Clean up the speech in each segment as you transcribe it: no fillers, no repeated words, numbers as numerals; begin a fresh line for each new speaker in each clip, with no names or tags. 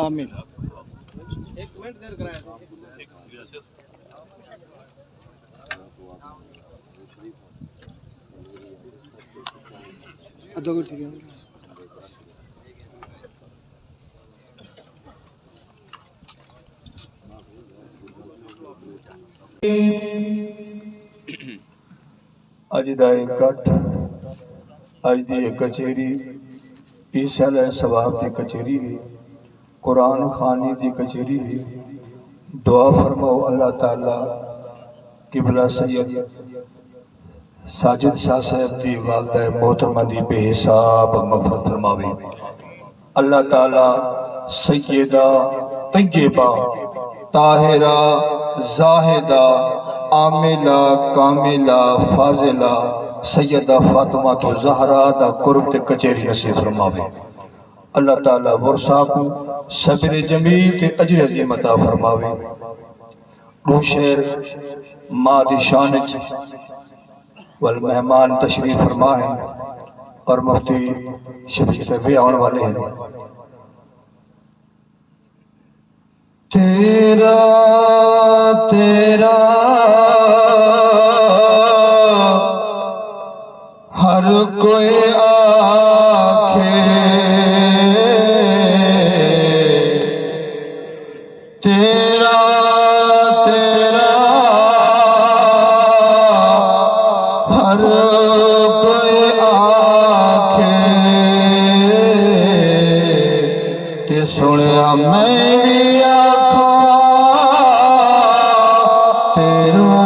آمین.
ایک منٹ دیر کرایا
ادو کو ٹھیک ہے.
اج دا اکٹھ، اج دی کچہری عیسیٰ علیہ ثواب دی کچہری ہے، قرآن خوانی دی کچہری ہے. دعا فرماؤ اللہ تعالی قبلہ سید ساجد شاہ صاحب دی والدہ محترمہ دی بے حساب مغفرت فرماوے. اللہ تعالی سیدہ طیبہ طاہرہ زاہدہ عاملہ کاملہ فاضلہ سیدہ فاطمہ تو زہرا دا قرب تے کچہری نصیب فرماوے. اللہ تعالی ورثہ کو صبر جمیل تے اجر عظیم عطا فرماوے. وہ شہر ماں دی شان وچ والمہمان تشریف فرما ہے اور مفتی شفیع صاحب آنے والے ہیں. تیرا تیرا ہر کوئی آنکھیں تیرا تیرا ہر کوئی آنکھیں تے سنیا میری آنکھوں تیرا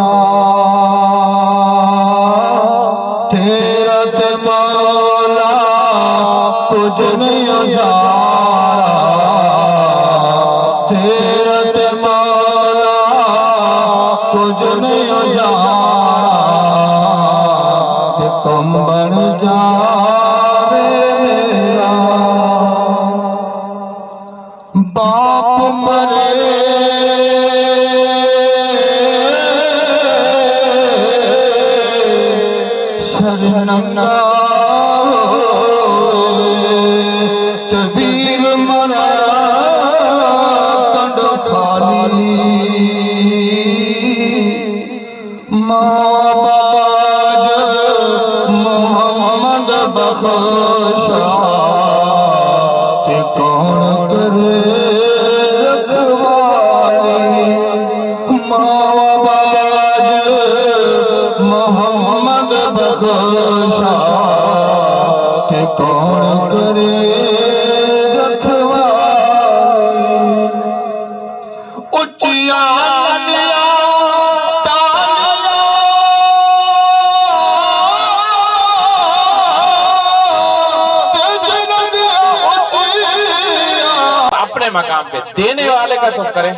تیرا تے مولا کچھ نہیں جانا تیرا تے مولا کچھ نہیں جانا کہ کم بن جاوے میرا باپ مرے سرنگا تبیر مرا کنڈ خالی ماں باج محمد بخشا تے کون کرے رکھوالی ماں باج محمد بخشا تے کون کرے رکھوالی. اچیا نیا تالیا
اپنے مقام پہ دینے والے کا تم کریں.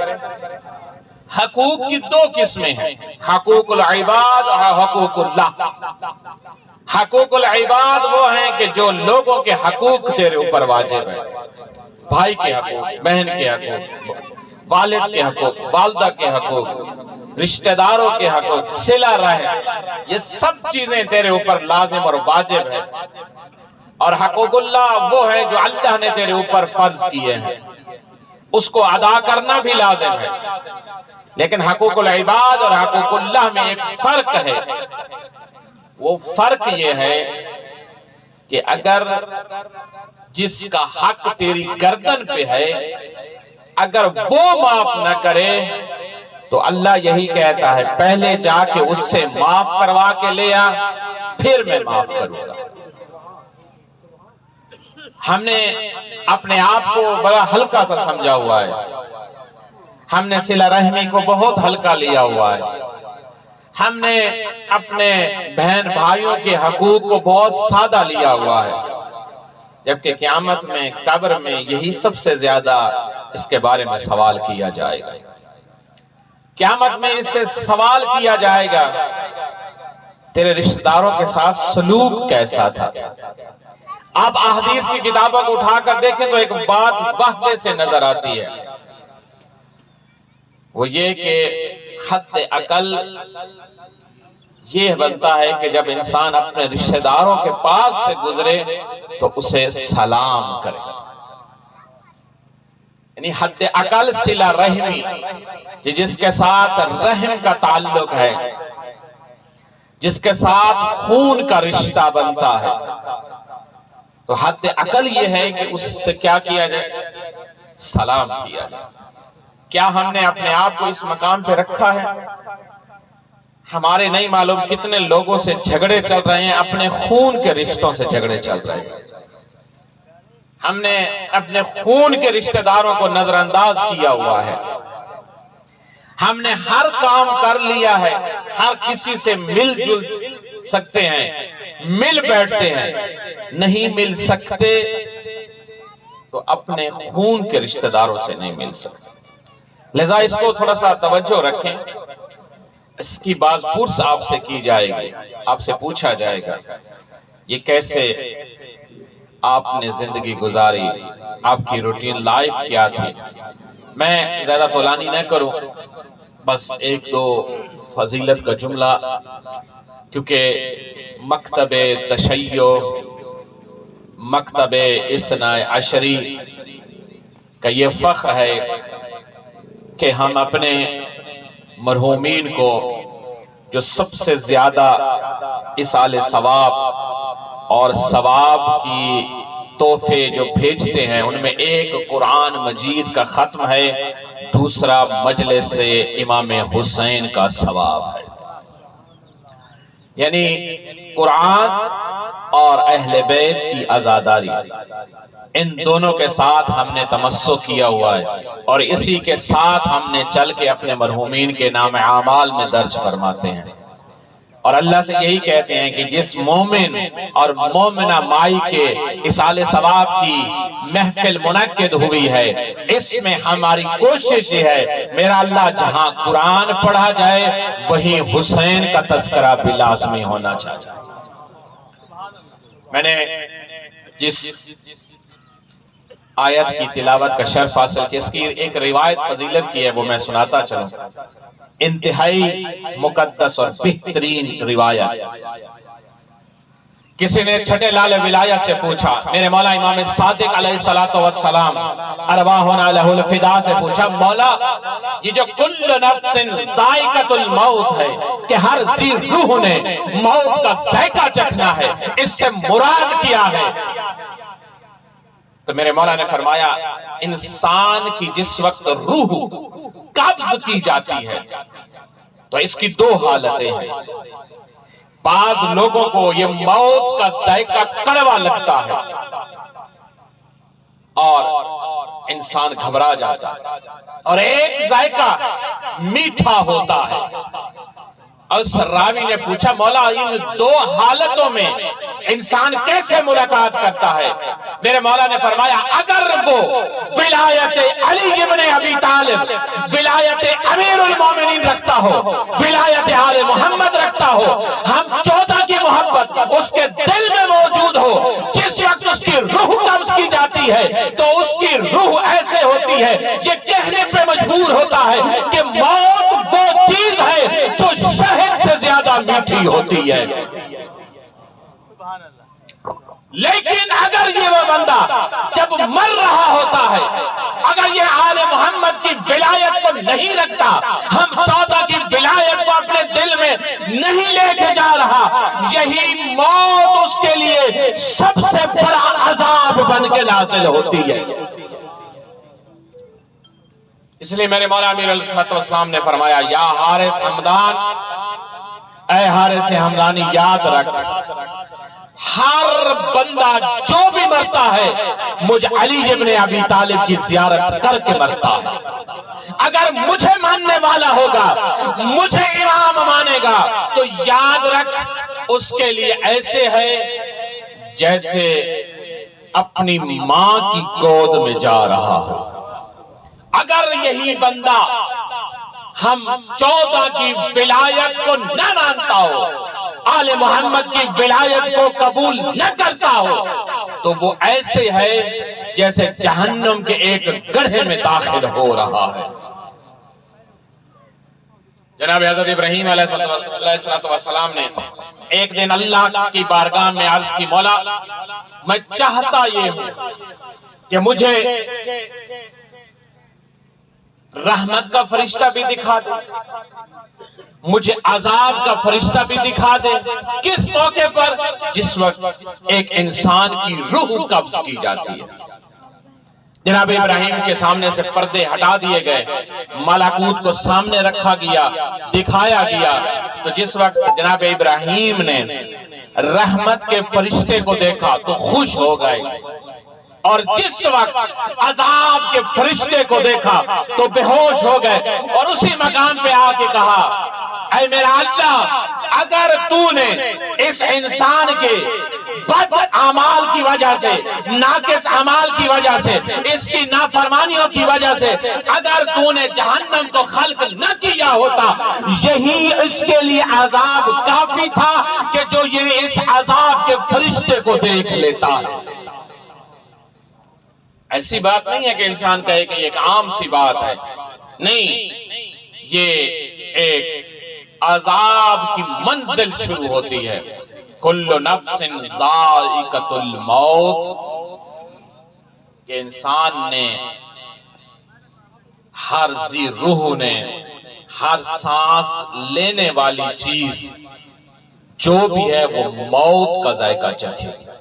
حقوق کی دو قسمیں ہیں، حقوق العباد اور حقوق اللہ. حقوق العباد وہ ہیں کہ جو لوگوں کے حقوق تیرے اوپر واجب ہیں، بھائی کے حقوق، بہن کے حقوق، والد کے حقوق، والدہ کے حقوق، رشتہ داروں کے حقوق، صلہ رحم، یہ سب چیزیں تیرے اوپر لازم اور واجب ہیں. اور حقوق اللہ وہ ہیں جو اللہ نے تیرے اوپر فرض کیے ہیں، اس کو ادا کرنا بھی لازم ہے. لیکن حقوق العباد اور حقوق اللہ میں ایک فرق ہے. وہ فرق یہ ہے کہ اگر جس کا حق تیری گردن پہ ہے اگر وہ معاف نہ کرے تو اللہ یہی کہتا ہے پہلے جا کے اس سے معاف کروا کے لے آ، پھر میں معاف کروں گا۔ ہم نے اپنے آپ کو بڑا ہلکا سا سمجھا ہوا ہے، ہم نے صلہ رحمی کو بہت ہلکا لیا ہوا ہے، ہم نے اپنے بہن بھائیوں کے حقوق کو بہت سادہ لیا ہوا ہے، جبکہ قیامت میں قبر میں یہی سب سے زیادہ اس کے بارے میں سوال کیا جائے گا۔ قیامت میں اس سے سوال کیا جائے گا تیرے رشتہ داروں کے ساتھ سلوک کیسا تھا۔ آپ احادیث کی کتابوں کو اٹھا کر دیکھیں تو ایک بات واضح سے نظر آتی ہے، وہ یہ کہ حد اقل یہ بنتا ہے کہ جب انسان اپنے رشتہ داروں کے پاس سے گزرے تو اسے سلام کرے، یعنی حد اقل صلہ رحمی، جس کے ساتھ رحم کا تعلق ہے، جس کے ساتھ خون کا رشتہ بنتا ہے، تو حد اقل یہ ہے کہ اس سے کیا کیا جائے؟ سلام کیا جائے۔ کیا ہم نے اپنے آپ کو اس مقام پہ رکھا ہے؟ ہمارے نہیں معلوم کتنے لوگوں سے جھگڑے چل رہے ہیں، اپنے خون کے رشتوں سے جھگڑے چل رہے ہیں۔ ہم نے اپنے خون کے رشتہ داروں کو نظر انداز کیا ہوا ہے، ہم نے ہر کام کر لیا ہے، ہر کسی سے مل جل سکتے ہیں، مل بیٹھتے ہیں، نہیں مل سکتے تو اپنے خون کے رشتہ داروں سے نہیں مل سکتے۔ لہذا اس کو تھوڑا سا توجہ رکھیں، اس کی باز پرس آپ سے کی جائے گی، آپ سے پوچھا جائے گا یہ کیسے آپ نے زندگی گزاری، آپ کی روٹین لائف کیا تھی۔ میں زیادہ طولانی نہ کروں، بس ایک دو فضیلت کا جملہ، کیونکہ مکتب تشیع، مکتب اثنا عشری کا یہ فخر ہے کہ ہم اپنے مرحومین کو جو سب سے زیادہ ایصال ثواب اور ثواب کی تحفے جو بھیجتے ہیں، ان میں ایک قرآن مجید کا ختم ہے، دوسرا مجلس سے امام حسین کا ثواب ہے۔ یعنی قرآن اور اہل بیت کی عزاداری، ان دونوں کے ساتھ ہم نے تمسک کیا ہوا ہے، اور اسی کے ساتھ ہم نے چل کے اپنے مرحومین کے نام اعمال میں درج فرماتے ہیں، اور اللہ سے یہی کہتے ہیں کہ جس مومن اور مومنہ مائی کے ایصال ثواب کی محفل منعقد ہوئی ہے، اس میں ہماری کوشش یہ ہے میرا اللہ جہاں قرآن پڑھا جائے وہیں حسین کا تذکرہ بھی لازمی ہونا چاہیے۔ میں نے جس آیت کی تلاوت کا شرف حاصل کیا، اس کی ایک روایت فضیلت کی ہے، وہ میں سناتا چلوں، انتہائی مقدس اور بہترین روایت۔ کسی نے چھٹے لال ولایت سے پوچھا، میرے مولا امام صادق علیہ السلام ارواحنا لہ الفدا سے پوچھا، مولا یہ جو کل نفس ذائقۃ الموت ہے کہ ہر ذی روح نے موت کا ذائقہ چکھنا ہے، اس سے مراد کیا ہے؟ تو میرے مولا نے فرمایا انسان کی جس وقت روح قبض کی جاتی ہے تو اس کی دو حالتیں ہیں۔ بعض لوگوں کو یہ موت کا ذائقہ کڑوا لگتا ہے اور انسان گھبرا جاتا ہے، اور ایک ذائقہ میٹھا ہوتا ہے۔ اس راوی نے پوچھا مولا ان دو حالتوں میں انسان کیسے ملاقات کرتا ہے؟ میرے مولا نے فرمایا اگر وہ ولایت علی ابن ابی طالب، ولایت امیر المومنین رکھتا ہو، ولایت آل محمد رکھتا ہو، ہم 14 کی محبت اس کے دل میں موجود ہو، جس وقت اس کی روح قبض کی جاتی ہے تو اس کی روح ایسے ہوتی ہے یہ کہنے پہ مجبور ہوتا ہے کہ موت وہ چیز ہے جو شہد سے زیادہ میٹھی ہوتی ہے۔ لیکن اگر یہ وہ بندہ جب مر رہا ہوتا ہے، اگر یہ آل محمد کی ولایت کو نہیں رکھتا، ہم 14 کی ولایت کو اپنے دل میں نہیں لے کے جا رہا، یہی موت اس کے لیے سب سے بڑا عذاب بن کے نازل ہوتی ہے۔ اس لیے میرے مولا امیر علیہ السلام نے فرمایا یا حارث حمدان، اے اظہار سے ہمدانی یاد رکھ، ہر بندہ جو بھی مرتا ہے مجھ علی ابن ابی طالب کی زیارت کر کے مرتا ہے۔ اگر مجھے ماننے والا ہوگا، مجھے امام مانے گا، تو یاد رکھ اس کے لیے ایسے ہے جیسے اپنی ماں کی گود میں جا رہا ہو۔ اگر یہی بندہ ہم 14 کی ولایت کو نہ مانتا ہو، آل محمد کی ولایت کو قبول نہ کرتا ہو، تو وہ ایسے ہے جیسے جہنم کے ایک گڑھے میں داخل ہو رہا ہے۔ جناب حضرت ابراہیم علیہ السلام نے ایک دن اللہ کی بارگاہ میں عرض کی، مولا میں چاہتا یہ ہوں کہ مجھے رحمت کا فرشتہ بھی دکھا دے، مجھے عذاب کا فرشتہ بھی دکھا دے۔ کس موقع پر؟ جس وقت ایک انسان کی روح قبض کی جاتی ہے۔ جناب ابراہیم کے سامنے سے پردے ہٹا دیے گئے، ملکوت کو سامنے رکھا گیا، دکھایا گیا، تو جس وقت جناب ابراہیم نے رحمت کے فرشتے کو دیکھا تو خوش ہو گئے، اور جس وقت عذاب کے فرشتے کو دیکھا تو بے ہوش ہو گئے، اور اسی مقام پہ آ کے کہا، اے میرا اللہ، اگر تو نے اس انسان کے بد اعمال کی وجہ سے، ناقص اعمال کی وجہ سے، اس کی نافرمانیوں کی وجہ سے اگر تو نے جہنم کو خلق نہ کیا ہوتا، یہی اس کے لیے عذاب کافی تھا کہ جو یہ اس عذاب کے فرشتے کو دیکھ لیتا ہے۔ ایسی بات نہیں ہے کہ انسان کہے کہ یہ ایک عام سی بات ہے، نہیں، یہ ایک عذاب کی منزل شروع ہوتی ہے۔ کل نفس ذائقۃ الموت، کہ انسان نے، ہر ذی روح نے، ہر سانس لینے والی چیز جو بھی ہے وہ موت کا ذائقہ چکھے گا،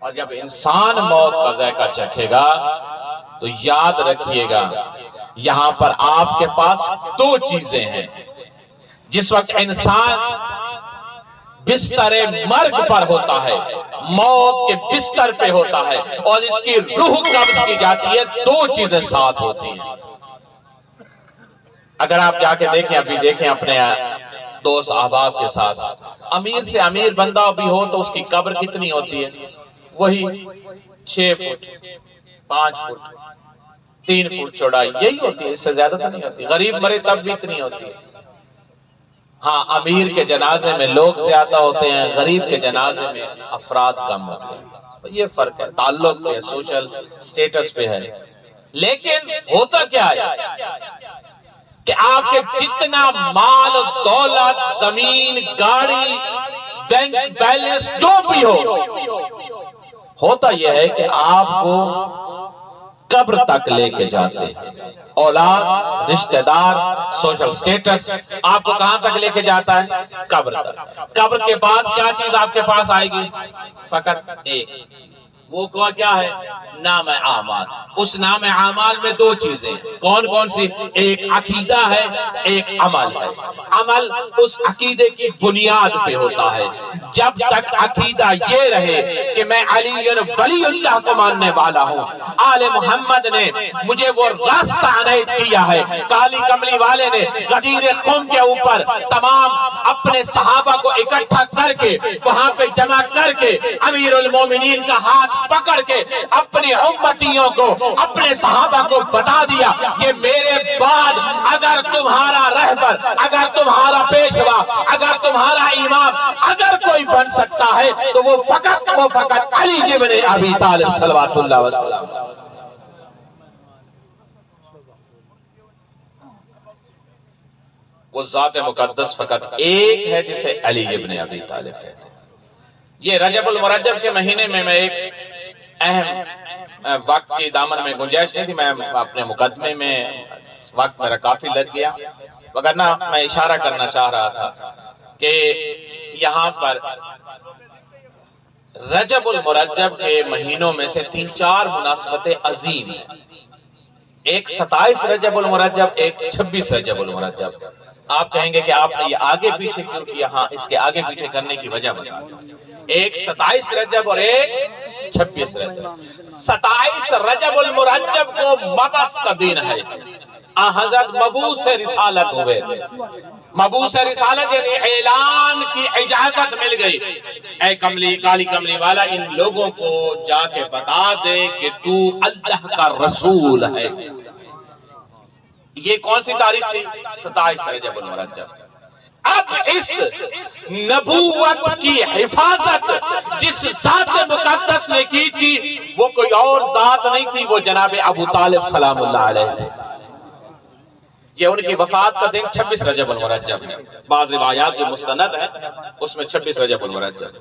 اور جب انسان موت کا ذائقہ چکھے گا تو یاد رکھیے گا یہاں پر آپ کے پاس دو چیزیں ہیں۔ جس وقت انسان بستر مرگ پر ہوتا ہے، موت کے بستر پہ ہوتا ہے، اور اس کی روح قبض کی جاتی ہے، دو چیزیں ساتھ ہوتی ہیں۔ اگر آپ جا کے دیکھیں، ابھی دیکھیں اپنے دوست احباب کے ساتھ، امیر سے امیر بندہ بھی ہو تو اس کی قبر کتنی ہوتی ہے؟ وہی 6 فٹ 5 فٹ 3 فٹ چوڑائی، یہی ہوتی ہے، اس سے زیادہ تو نہیں ہوتی۔ غریب مرے تب بھی اتنی ہوتی ہے۔ ہاں، امیر کے جنازے میں لوگ زیادہ ہوتے ہیں، غریب کے جنازے میں افراد کم ہوتے ہیں۔ یہ فرق ہے، تعلق پہ، سوشل سٹیٹس پہ ہے۔ لیکن ہوتا کیا ہے کہ آپ کے جتنا مال دولت، زمین، گاڑی، بینک بیلنس جو بھی ہو، ہوتا یہ ہے کہ آپ کو قبر تک لے کے جاتے ہیں۔ اولاد، رشتہ دار، سوشل سٹیٹس آپ کو کہاں تک لے کے جاتا ہے؟ قبر تک۔ قبر کے بعد کیا چیز آپ کے پاس آئے گی؟ فقط ایک، وہ کیا ہے؟ نام اعمال۔ اس نام اعمال میں دو چیزیں، کون کون سی؟ ایک عقیدہ ہے، ایک عمل ہے۔ عمل اس عقیدے کی بنیاد پہ ہوتا ہے۔ جب تک عقیدہ یہ رہے کہ میں علی ولی اللہ کو ماننے والا ہوں، آل محمد نے مجھے وہ راستہ عنایت کیا ہے، کالی کملی والے نے غدیر قوم کے اوپر تمام اپنے صحابہ کو اکٹھا کر کے، وہاں پہ جمع کر کے، امیر المومنین کا ہاتھ پکڑ کے اپنے امتیوں کو، اپنے صحابہ کو بتا دیا، یہ میرے بعد اگر تمہارا رہبر، اگر تمہارا پیشوا، اگر تمہارا امام، اگر کوئی بن سکتا ہے تو وہ فقط علی ابن ابی طالب صلوات اللہ وسلم۔ وہ ذات مقدس فقط ایک ہے جسے علی ابن ابی طالب کہتے ہیں۔ یہ رجب المرجب کے مہینے میں ایک اہم وقت کی دامن میں گنجائش نہیں تھی، میں اپنے مقدمے میں وقت میرا کافی لگ گیا، وگرنہ میں اشارہ کرنا چاہ رہا تھا کہ یہاں پر رجب المرجب کے مہینوں میں سے 3-4 مناسبتیں عظیم ہیں۔ ایک 27 رجب المرجب، ایک 26 رجب المرجب۔ آپ کہیں گے کہ آپ نے یہ آگے پیچھے کیوں کیا؟ ہاں، اس کے آگے پیچھے کرنے کی وجہ بتا، ایک 27 رجب اور ایک 26 رجب۔ 27 رجب المرجب کو مبعث کا دن ہے، حضرت مبعوث رسالت ہوئے، مبعوث رسالت یعنی اعلان کی اجازت مل گئی، اے کملی کالی کملی والا ان لوگوں کو جا کے بتا دے کہ تو اللہ کا رسول ہے۔ یہ کون سی تاریخ تھی؟ 27 رجب المرجب۔ اب اس نبوت کی حفاظت جس ذات مقدس نے کی تھی وہ کوئی اور ذات نہیں تھی، وہ جناب ابو طالب سلام اللہ علیہ تھے۔ یہ ان کی وفات کا دن 26 رجب المرجب ہے، بعض روایات جو مستند ہیں اس میں 26 رجب المرجب۔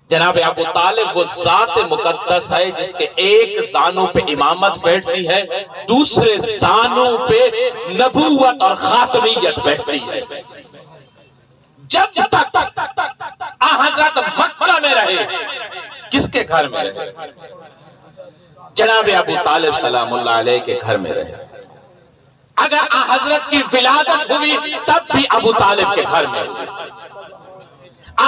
جناب ابو طالب وہ ذات مقدس ہے جس کے ایک زانوں پہ امامت بیٹھتی ہے، دوسرے زانوں پہ نبوت اور خاتمیت بیٹھتی ہے۔ جب تک حضرت مکہ میں رہے، کس کے گھر میں رہے؟ جناب ابو طالب سلام اللہ علیہ کے گھر میں رہے۔ اگر حضرت کی ولادت ہوئی تب بھی ابو طالب کے گھر میں ہوئی،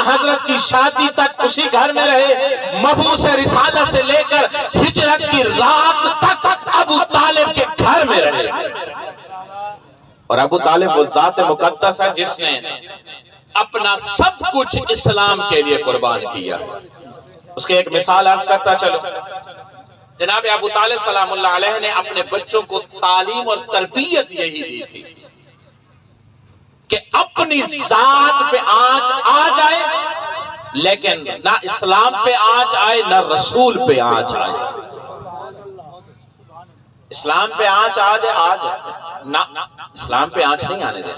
حضرت کی شادی تک اسی گھر میں رہے، مبعوث رسالت سے لے کر ہجرت کی رات تک ابو طالب کے گھر میں رہے۔ اور ابو طالب وہ ذات مقدس ہے جس نے اپنا سب کچھ اسلام کے لیے قربان کیا۔ اس کے ایک مثال عرض کرتا چلو، جناب ابو طالب سلام اللہ علیہ نے اپنے بچوں کو تعلیم اور تربیت یہی دی تھی کہ اپنی ذات پہ آنچ آ جائے لیکن نہ اسلام پہ آنچ آئے نہ رسول پہ آنچ آئے۔ اسلام پہ آنچ آ جائے نہ اسلام پہ آنچ نہیں آنے دیں۔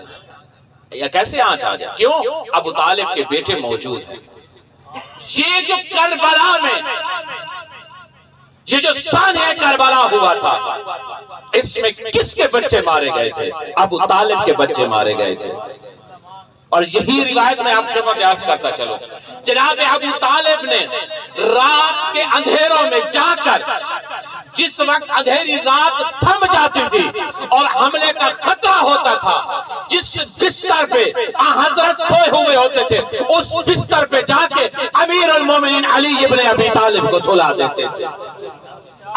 یا کیسے آنچ آ جائے؟ کیوں؟ ابو طالب کے بیٹے موجود ہیں۔ یہ جو کربلا میں یہ جو سانحہ کربلا ہوا تھا اس میں کس کے بچے مارے گئے تھے؟ ابو طالب کے بچے مارے گئے تھے۔ اور یہی روایت میں آپ کے پاس عرض کرتا چلو، جناب ابو طالب نے رات کے اندھیروں میں جا کر، جس وقت اندھیری رات تھم جاتی تھی اور حملے کا خطرہ ہوتا تھا، جس بستر پہ حضرت سوئے ہوئے ہوتے تھے اس بستر پہ جا کے امیر المومنین علی ابن ابی طالب کو سلا دیتے تھے۔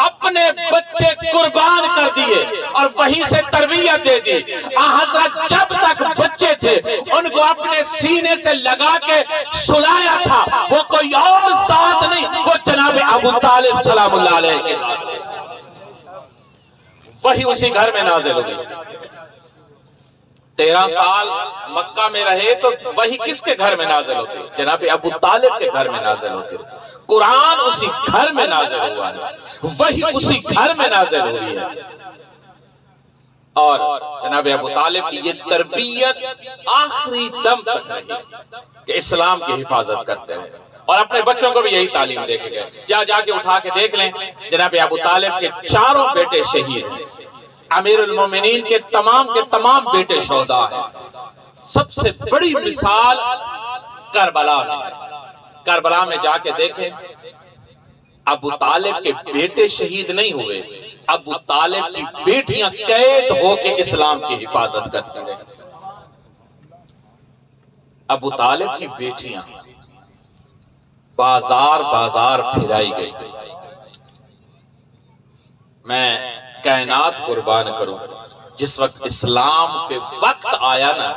اپنے بچے قربان کر دیے اور وہیں سے تربیت دے دی۔ حضرت جب تک بچے تھے ان کو اپنے سینے سے لگا کے سلایا تھا، وہ کوئی اور ذات نہیں، وہ جناب ابو طالب سلام اللہ علیہ کے ذات تھے۔ وہی اسی گھر میں نازل ہو گئی۔ 13 سال مکہ میں رہے تو وہی کس کے گھر میں نازل ہوتی؟ جناب ابو طالب کے گھر میں نازل ہوتی۔ قرآن اسی گھر میں نازل ہوا ہے، وہی اسی گھر میں نازل ہوئی ہے۔ اور جناب ابو طالب کی یہ تربیت آخری دم تک رہی کہ اسلام کی حفاظت کرتے ہیں، اور اپنے بچوں کو بھی یہی تعلیم دے کے گئے۔ جا کے اٹھا کے دیکھ لیں، جناب ابو طالب کے چاروں بیٹے شہید ہیں، امیر المومنین کے تمام بیٹے شہداء ہیں۔ سب سے بڑی مثال کربلا میں ہے۔ کربلا میں جا کے دیکھیں، ابو طالب کے بیٹے شہید نہیں ہوئے، ابو طالب کی بیٹیاں قید ہو کے اسلام کی حفاظت کرتی ہیں۔ ابو طالب کی بیٹیاں بازار پھرائی گئی۔ میں کائنات قربان کروں، جس وقت اسلام پہ وقت آیا نا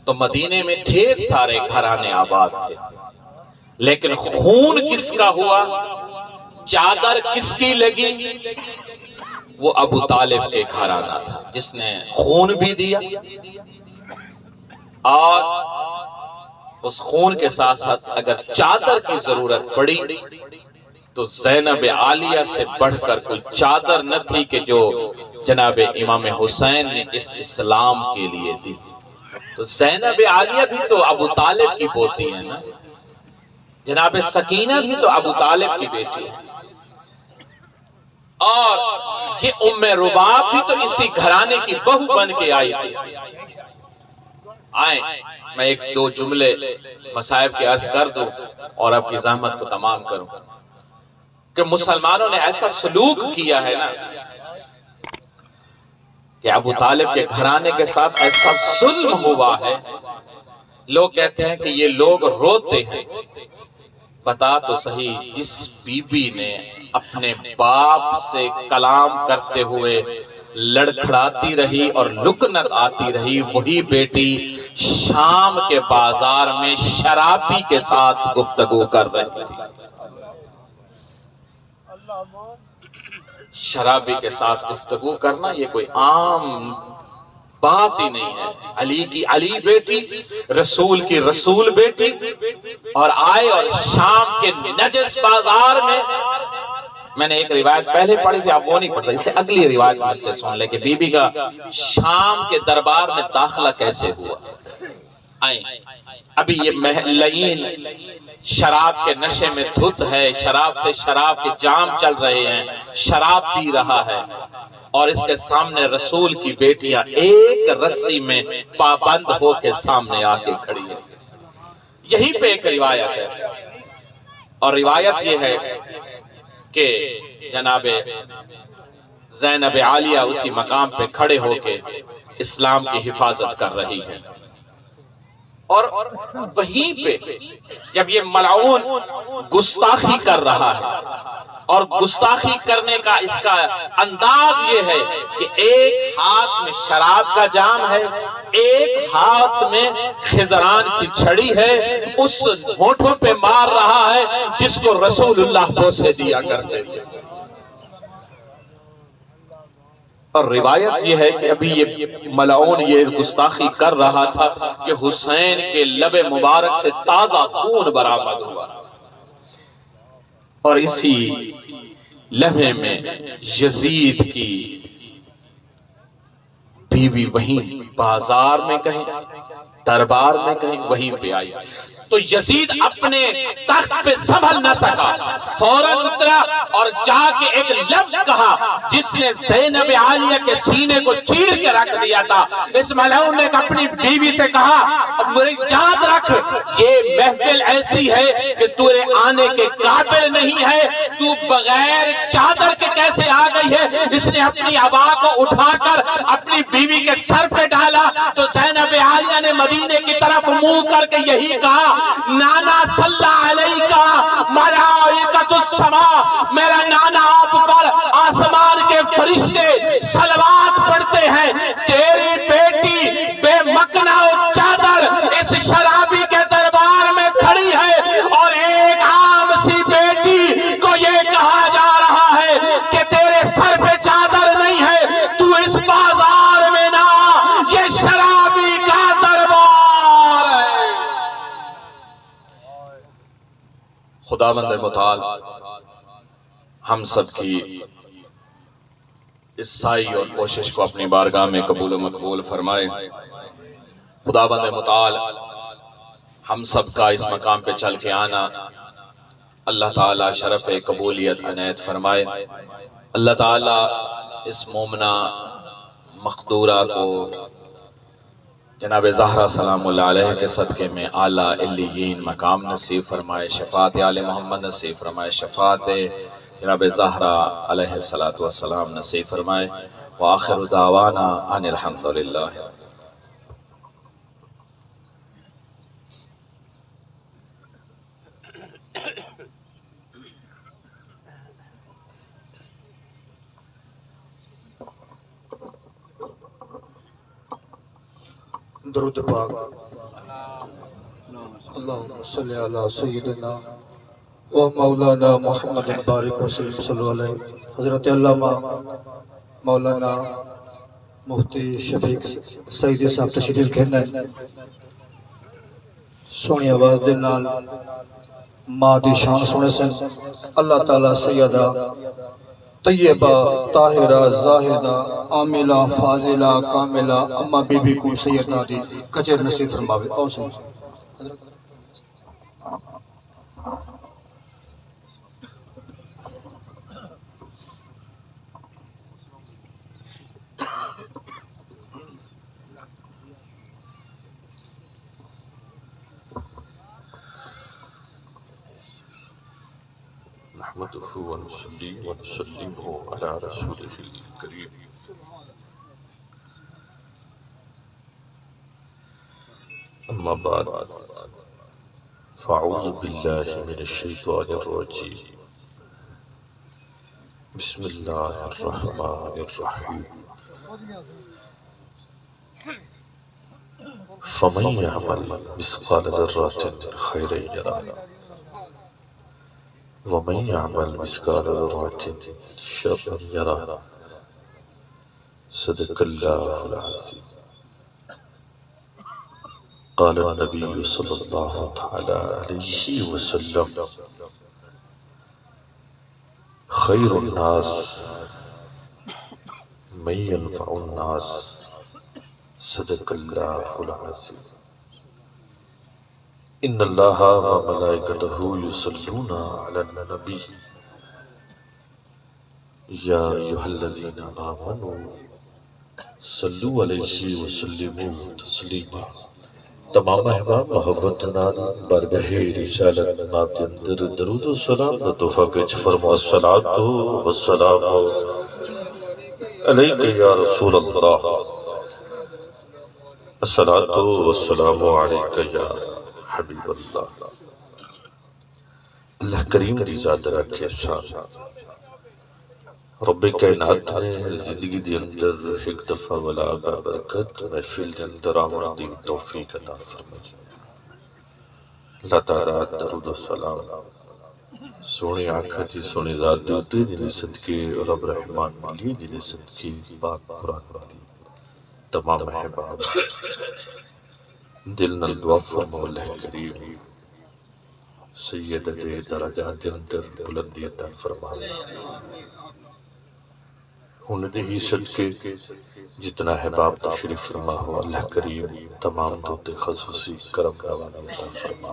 تو مدینے میں ڈھیر سارے گھرانے آباد تھے، لیکن خون کس کا ہوا، چادر کس کی لگی، وہ ابو طالب کے گھرانہ تھا جس نے خون بھی دیا، اور اس خون کے ساتھ ساتھ اگر چادر کی ضرورت پڑی تو زینب عالیہ سے بڑھ کر کوئی چادر نہ تھی کہ جو جناب امام حسین نے اس اسلام کے لیے دی۔ تو زینب عالیہ بھی تو ابو طالب کی پوتی ہے نا، جناب سکینہ بھی تو ابو طالب کی بیٹی ہے، اور یہ ام رباب بھی تو اسی گھرانے کی بہو بن کے آئی تھی۔ آئیں میں ایک دو جملے مصائب کے عرض کر دوں اور آپ کی زحمت کو تمام کروں کہ مسلمانوں نے ایسا سلوک کیا ہے نا کہ ابو طالب کے گھرانے کے ساتھ ایسا ظلم ہوا ہے. لوگ کہتے ہیں کہ یہ لوگ روتے ہیں. بتا تو صحیح، جس بی بی نے اپنے باپ سے کلام کرتے ہوئے لڑکھڑاتی رہی اور لکنت آتی رہی، وہی بیٹی شام کے بازار میں شرابی کے ساتھ گفتگو کر رہی تھی. شرابی کے ساتھ گفتگو کرنا یہ کوئی عام بات ہی نہیں ہے. علی کی علی بیٹی، رسول کی رسول بیٹی، اور آئے اور شام کے نجس بازار میں نے ایک روایت پہلے پڑھی تھی، آپ وہ نہیں پڑھ رہے، اسے اگلی روایت مجھ سے سن لے کہ بی بی کا شام کے دربار میں داخلہ کیسے ہوا. آئیں، ابھی یہ لعین شراب کے نشے میں دھت ہے، شراب سے شراب کے جام چل رہے ہیں، شراب پی رہا ہے، اور اس کے سامنے رسول کی بیٹیاں ایک رسی میں پابند ہو کے سامنے آ کے کھڑی ہیں. یہی پہ ایک روایت ہے، اور روایت یہ ہے کہ جناب زینب عالیہ اسی مقام پہ کھڑے ہو کے اسلام کی حفاظت کر رہی ہے. اور وہیں پہ جب یہ ملعون گستاخی کر رہا ہے، اور گستاخی کرنے کا اس کا انداز یہ ہے کہ ایک ہاتھ میں شراب کا جام ہے، ایک ہاتھ میں خضران کی چھڑی ہے، اس ہونٹوں پہ مار رہا ہے جس کو رسول اللہ بوسے دیا کرتے تھے. اور روایت یہ ہے کہ ابھی یہ ملعون یہ گستاخی کر رہا تھا کہ حسین کے لب مبارک سے تازہ خون برآمد ہوا، اور اسی لمحے میں یزید کی بیوی وہیں بازار میں کہیں، دربار میں کہیں، وہیں پہ آئی. تو یزید اپنے تخت پہ سنبھل نہ سکا، فوراً اترا اور جا کے ایک لفظ کہا جس نے زینب عالیہ کے سینے کو چیر کے رکھ دیا تھا. اس ملعون نے اپنی بیوی سے کہا، یاد رکھ یہ محفل ایسی ہے کہ تیرے آنے کے قابل نہیں ہے، تو بغیر چادر کے کیسے آ گئی ہے. اس نے اپنی عبا کو اٹھا کر اپنی بیوی کے سر پہ ڈالا تو زینب عالیہ نے مدینے کی طرف منہ کر کے یہی کہا، نانا صلی علیکہ ملائکۃ السماء، میرا نانا آپ پر آسمان کے فرشتے صلوات پڑھتے ہیں. تیری بیٹی بے مکنا و چادر اس شرابی کے دربار میں کھڑی ہے، اور ایک عام سی بیٹی کو یہ کہا جا رہا ہے کہ تیرے سر پہ چادر نہیں ہے، تو اس بازار میں نہ، یہ شرابی کا دربار ہے. خداوند متعال ہم سب کی اس سعی اور کوشش کو اپنی بارگاہ میں قبول و مقبول فرمائے. خداوند متعال ہم سب کا اس مقام پہ چل کے آنا اللہ تعالیٰ شرف قبولیت عنایت فرمائے. اللہ تعالیٰ اس مومنہ مقدورہ کو جناب زہرا سلام اللہ علیہ کے صدقے میں اعلیٰ علیین مقام نصیب فرمائے. شفاعت آل محمد نصیب فرمائے. شفاعت جناب زہرا علیہ السلام نصیب فرمائے. وآخر دعوانا ان الحمدللہ.
درود پاک. اللہم صلی علی سیدنا و مولانا محمد بارک وسلم صلی اللہ علیہ. حضرت علامہ مولانا مفتی شفیق سعیدی صاحب تشریف گھرنا ہے. سونی آواز دے نال ماں دی شان سنے سن. اللہ تعالیٰ سیدہ طیبہ طاہرہ زاہدہ عاملہ فاضلہ کاملہ اما بی بی کو سیدہ دی کچر نصیب فرماوے. آؤ سن.
نحمده ونصلي ونسلمه على رسوله الكريم. أما بعد فأعوذ بالله من الشيطان الرجيم بسم الله الرحمن الرحيم فمن يعمل مثقال ذرة خيرا يره ومن يعمل مثقال ذرة شرا يره صدق الله العظيم قال النبي صلى الله تعالى عليه وسلم خير الناس من ينفع الناس صدق الله العظيم إن الله وملائكته يصلون على النبي يا أيها الذين آمنوا صلوا عليه وسلموا تسليما تمام احباب محبت نال برگہ رسالت ناب کے اندر درود و سلام دا تحفہ پیش فرما الصلاۃ والسلام علیک یا رسول اللہ الصلاۃ والسلام علیک یا حبیب اللہ اللہ کریم دی ذات رکھے ساتھ رب کائنات نے زندگی دی اندر ایک دفعہ ولا برکت محفل دے اندر آمن دی توفیق عطا فرمائی اللہ تعالیٰ درود و سلام سونے آنکھا تھی سونے ذات دیوتے جنہیں صدقے رب رحمان ملی جنہیں صدقے پاک قرآن والی تمام احباب دل نال دعا فرمو اللہ کریم سیدت درجات اندر بلندی عطا فرمائے انہیں ہی صدقے جتنا احباب تشریف فرما ہو اللہ کریم تمام دوتے خصوصی کرم نوازی عطا فرما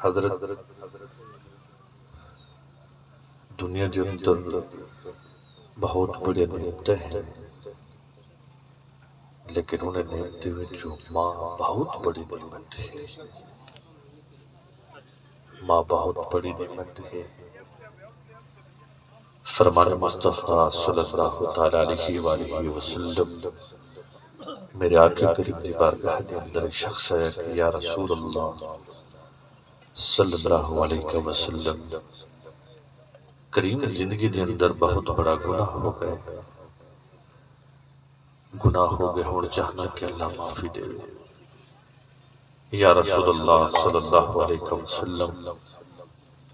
حضرت دنیا کے اندر بہت بڑے نعمتیں ہیں لیکن انہیں نعمتیں میں جو ماں بہت بڑی نعمت ہے ماں بہت بڑی نعمت ہے فرمان مصطفیٰ صلی اللہ تعالیٰ علیہ وآلہ وسلم میرے آقا کریم دی بارگاہ دے اندر ایک شخص ہے کہ یا رسول اللہ صلی اللہ علیہ وسلم کریم زندگی دے اندر بہت بڑا گناہ ہو گئے اور چاہنا کہ اللہ معافی دے یا رسول اللہ صلی اللہ علیہ وسلم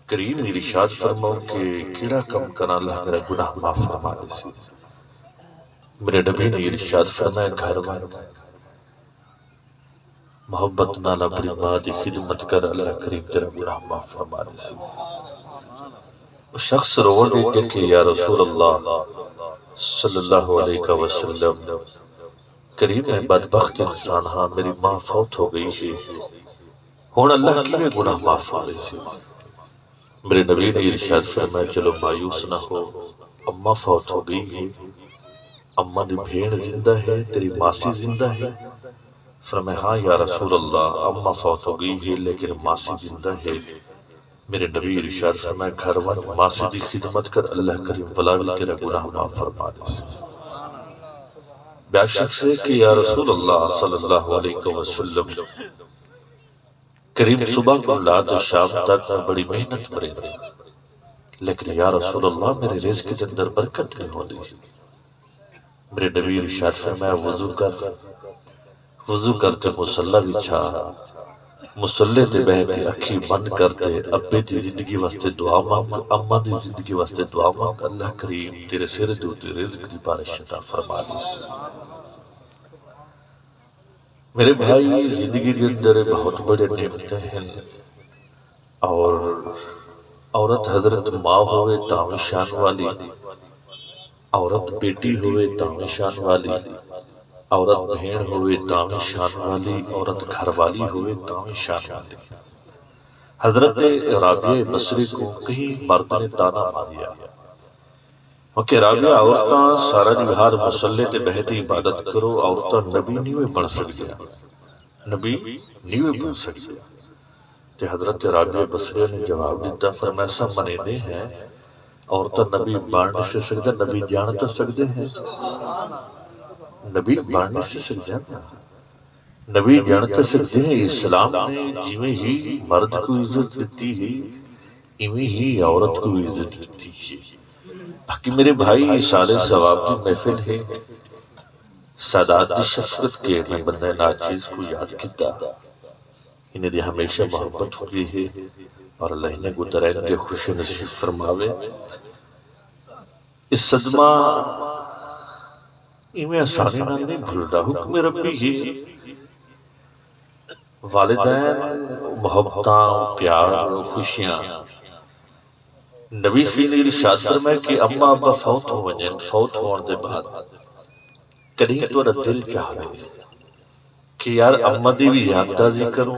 کریم ارشاد فرماؤ کہ کیڑا کم کرنا اللہ میرا گناہ معاف فرمانے سے میرے نبی نے ارشاد فرمایا گھر والوں محبت نال اپنی ماں دی خدمت کر اللہ کریم تیرا گناہ معاف فرمانے سے وہ شخص روڑ دے کہ یا رسول اللہ صلی اللہ علیہ وسلم کریم ہے بدبخت انسان ہاں میری ماں فوت ہو گئی ہے ہون اللہ کی گناہ معاف فرمانے سے میرے نبی نے ارشاد فرمایا چلو مایوس نہ ہو اماں فوت ہو گئی ہے اماں دی بھیڑ زندہ ہے تیری ماسی زندہ ہے فرمایا ہاں یا رسول اللہ اماں فوت ہو گئی ہے لیکن ماسی زندہ ہے میرے نبی ارشاد فرمایا گھر والوں ماسی دی خدمت کر اللہ کریم ولا بھی تیرا گناہ معاف فرما دے بے شک سے کہ یا رسول اللہ صلی اللہ علیہ وسلم کریم صبح کو لا تو شام تک بڑی محنت مرے لیکن یا رسول اللہ میرے رزق کے اندر برکت نہیں ہو رہی میرے نبی ارشاد فرمایا وضو کرتے مصلی بچھا مصلی تے بہتے اکھی بند کرتے ابے دی زندگی واسطے دعا مانگ اماں دی زندگی واسطے دعا مانگ اللہ کریم تیرے سر دے رزق دی بارش عطا فرما دے میرے بھائی زندگی کے اندر بہت بڑے نعمتیں ہیں اور عورت حضرت ماں ہوئے تاں شان والی عورت بیٹی ہوئے تاں شان والی عورت بہن ہوئے تاں شان والی عورت گھر والی ہوئے تاں شان والی حضرت رابعہ بصری کو کہیں مرد نے تانا ماریا کہ رابعہ عورتاں سارا نہار مصلی تے بہتی عبادت کرو عورتاں نبی نہیں بن سکتی نبی نہیں بن سکتی تے حضرت رابعہ بصری نے جواب دیتا فرمایا سا منے دے ہیں عورتاں نبی بن نہیں سکتے نبی جان تو سکتے ہیں نبی باننے سے سکھ جانا نبی جانتے سکتے ہیں اسلام نے جویں ہی مرد کو عزت دیتی ہے ایویں ہی عورت کو عزت دیتی ہے باقی میرے بھائی سال ثواب کی محفل ہے سادات دی شفقت کے میں بندہ ناچیز کو یاد کیتا انہیں دی ہمیشہ محبت ہوئی ہے اور اللہ نے گزرین کے خوش نصیب فرماوے اس صدمہ ایویں آسانی نہ نہیں بھولتا حکم ربی ہی والدین محبتاں پیار خوشیاں نبی صلی اللہ علیہ وسلم ارشاد فرمائے کہ اما ابا فوت ہو ونجن فوت ہون دے بعد کدی تورا دل چاہے کہ یار اما دی بھی یاد تازی کروں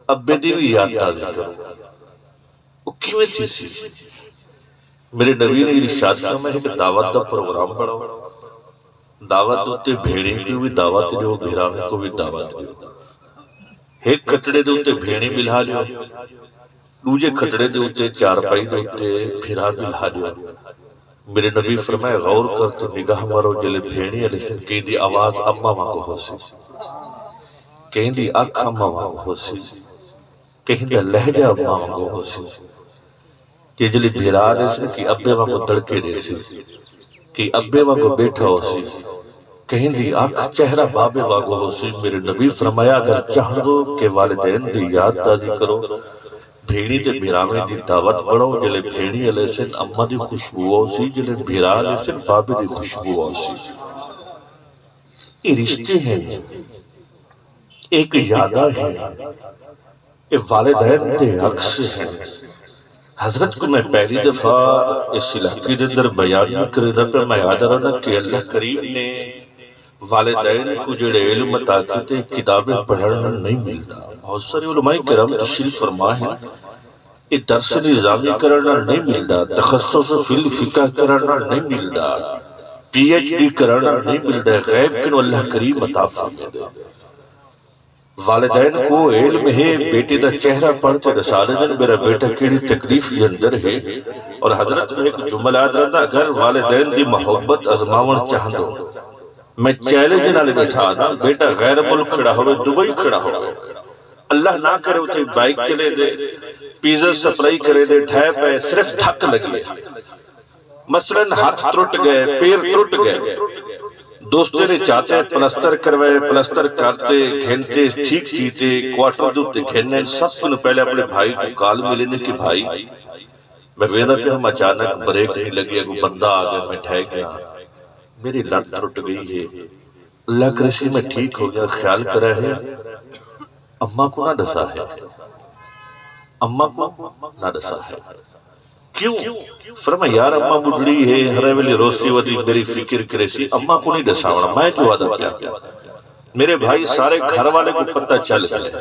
ابے دی بھی یاد تازی کروں وہ کیویں تھی سی میرے نبی نے ارشاد فرمائے کہ دعوت دا پروگرام پڑھو دعوت دوتے بھیڑیں کو بھی دعوت دیو بھیراویں کو بھی دعوت دیو ایک کھٹڑے دوتے بھیڑیں بلہا لیو دوجے کھٹڑے دوتے چار پائی دوتے بھیرا بلہا لیو میرے نبی فرمائے غور کر تو نگاہ مارو جلے بھیڑیں علیہ کہیں دی آواز اما ماں کو ہو سی کہیں دی اکھ اما ماں کو ہو سی کہیں دی لہجہ اما ماں کو ہو سی کہ جلے بھیرا علیہ کی ابے ماں کو تڑکے دے سی کہ ابے ماں کو بیٹھا ہو سی کہیں دی آنکھ چہرہ بابے واگو ہو سی میرے نبی فرمایا اگر چاہ دو کہ والدین دی یاد تازی کرو بھیڑی تے بھیراویں دی دعوت پڑھو جلے بھیڑی علیہ سن اماں دی خوشبو ہو سی جلے بھیرا علیہ سن بابے دی خوشبو ہو سی یہ رشتے ہیں ایک یادہ ہے یہ والدین دے عکس ہیں حضرت کو میں پہلی دفعہ اس علاقے دے اندر بیان میں کرے دا پہ میں یاد رہا کہ اللہ کریم نے والدین کو جڑے علم تاکتے کتابیں پڑھنا نہیں ملتا بہت سارے علماء کرام تشریف فرما ہے یہ درس نظامی کرنا نہیں ملتا تخصص فی الفقہ کرنا نہیں ملتا پی ایچ ڈی کرنا نہیں ملتا غیب کنو اللہ کریم عطا فرما دے والدین کو علم ہے بیٹے دا چہرہ پڑھتے رسالے دن میرا بیٹا کیڑی تکلیف کے اندر ہے اور حضرت میں ایک جملہ یاد رہتا اگر والدین دی محبت ازماون چاہ دو میں چیلنج نہ لے بیٹھا نا بیٹا غیر ملک کھڑا ہوئے دبئی کھڑا ہوئے اللہ نہ کرے اسے بائک چلے دے پیزا سپلائی کرے دے ڈھائے پہ صرف دھک لگے مثلا ہاتھ ٹوٹ گئے پیر ٹوٹ گئے دوستے نے چاہتے پلستر کروائے پلستر کرتے گھنٹے ٹھیک چیتے کوارٹر دوتے گھننے سب کو پہلے اپنے بھائی کو کال ملنے کہ بھائی میں ویدہ پہ ہم اچانک بریک نہیں لگی اگو بندہ آگئے میں ٹھائے گیا میری لت ٹوٹ گئی ہے اللہ کرشی میں ٹھیک ہو گیا خیال کرا ہے اماں کو نہ ڈسا ہے اماں کو نہ ڈسا ہے کیوں فرمایا یار اماں بڑھڑی ہے ہرے ویلی روسی ودی میری فکر کرے سی اماں کو نہیں ڈساوڑا میں جو عادت کیا میرے بھائی سارے گھر والے کو پتہ چل گئے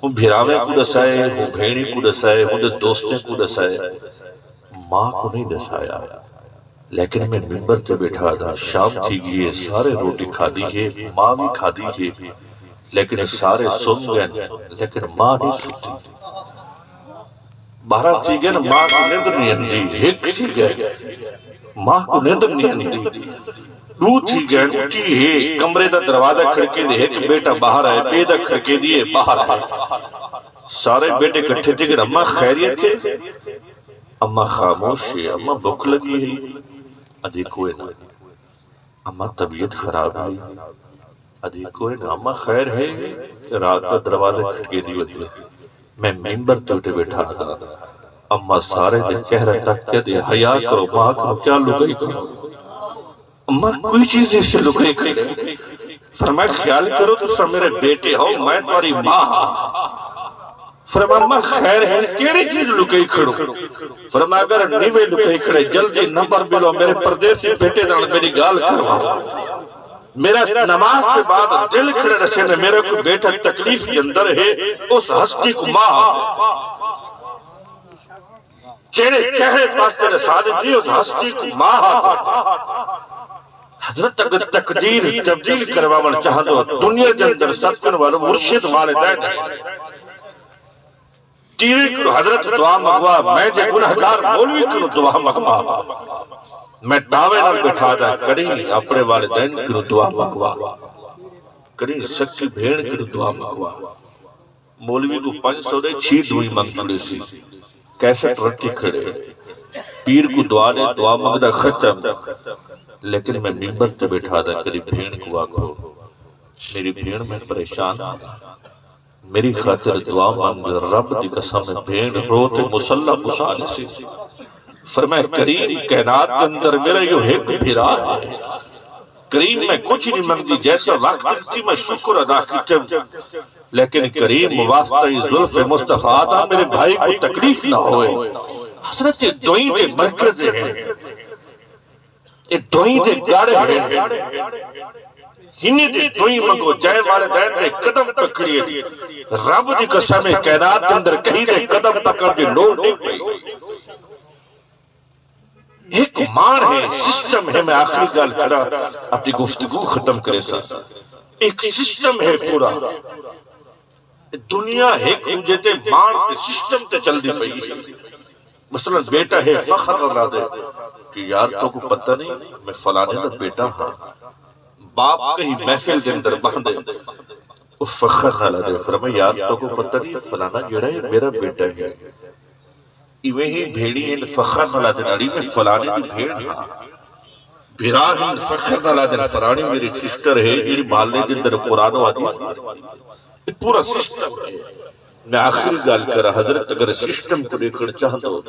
ہوں بھیراویں کو ڈسائے ہوں بھیڑی کو ڈسائے ہوں دے دوستیں کو ڈسائے ماں کو نہیں ڈسایا لیکن میں ممبر تے بیٹھا تھا شام تھی گئی سارے روٹی کھا دی ہے ماں بھی کھا دی ہے لیکن سارے سن گئے لیکن ماں نہیں سنتی بارہ تھی گئے ماں کو نیندر نہیں اندی ایک تھی گئے ماں کو نیندر نہیں اندی دو تھی گئے اٹھی ہے کمرے دا دروازہ کھڑکے دے ایک بیٹا باہر آئے بیدہ کھڑکے دیئے باہر آئے سارے بیٹے کٹھے تھے کہ اماں خیریت ہے اماں خاموش ہے اماں بھوک لگی ہے ادھیکوئے نا اماں طبیعت خراب ہے ادھیکوئے نا اماں خیر ہے رات کا دروازے کھٹکے دی ہوتی میں ممبر توٹے بیٹھا تھا اماں سارے دے چہرہ تک کیا دے حیاء کرو ماں کرو کیا لگئی کرو اماں کوئی چیز اس سے لگئی کرے فرمایا خیال کرو تو سب میرے بیٹے ہو میں تمہاری ماں فرمایا اماں خیر ہے کیڑی چیز لگئی کھڑو فرمایا اگر نیوے لگئی کھڑے جلدی نمبر ملو میرے پردیسی بیٹے دان میری گال کروا میرا نماز کے بعد دل کھڑے رچے نے میرے کو بیٹا تکلیف کے اندر ہے اس ہستی کو ماں چہرے پاس تیرے سادت دی اس ہستی کو ماں حضرت اگر تقدیر تبدیل کرواون چاہ دو دنیا کے اندر سب والو مرشد والدین تیرے کو حضرت دعا مگوا میں جے گناہگار مولوی کو دعا مگوا میں دعوے نال بٹھا دا کریں اپنے والدین کی دعا منگوا، کریں سچی بھیڑ کی دعا منگوا۔ مولوی کو 500 دے 6 دعائیں منگ چھڑے سی، کیسٹ رکھی کھڑے، پیر کو دعا دے دعا منگدا ختم، لیکن میں منبر تے بیٹھا دا کری بھیڑ کو آکھو میری بھیڑ میں پریشان ہوں، میری خاطر دعا مانگ، رب دی قسم بھیڑ روتے مسلح پسال سی۔ فرمائے کریم کائنات کے اندر میرا یہ ایک بھیرا ہے، کریم میں کچھ نہیں مانگتی، جیسا وقت دیکھتی میں شکر ادا کیتا، لیکن کریم واسطہ زلف مصطفیٰ دا میرے بھائی کو تکلیف نہ ہوئے۔ حضرت دعائیں دے مرکز ہیں، یہ دعائیں دے گاڑے ہیں، ہنی دے دعائیں منگو، جائے والدین دے قدم پکڑیے، رب دی قسم کائنات کے اندر کہیں دے قدم پکڑ دے لوڑ نہیں پئی۔ ایک مان ہے، سسٹم ہے، میں آخری گال کرا اپنی گفتگو ختم کرے سا، ایک سسٹم ہے پورا، دنیا ایک مجھے مان تے سسٹم تے چل دی پئی ہے۔ مثلا بیٹا ہے فخر اللہ دے کہ یار تو کو پتہ نہیں میں فلانے دا بیٹا ہاں، باپ کہیں محفل دے اندر باندھے وہ فخر اللہ دے فرمائے یار تو کو پتہ نہیں فلانا جڑا ہے میرا بیٹا ہے، ایویں ہی بھیڑی ہیں فخر اللہ دے ناڑی میں فلانے دی بھیڑ ہاں، بھیرا ہیں فخر اللہ دے فرانی میری سسٹر ہے، میری محلے دے اندر قرآن و حدیث ہے، پورا سسٹم ہے۔ میں آخری گال کرا حضرت اگر سسٹم کو دیکھنا چاہتا ہوں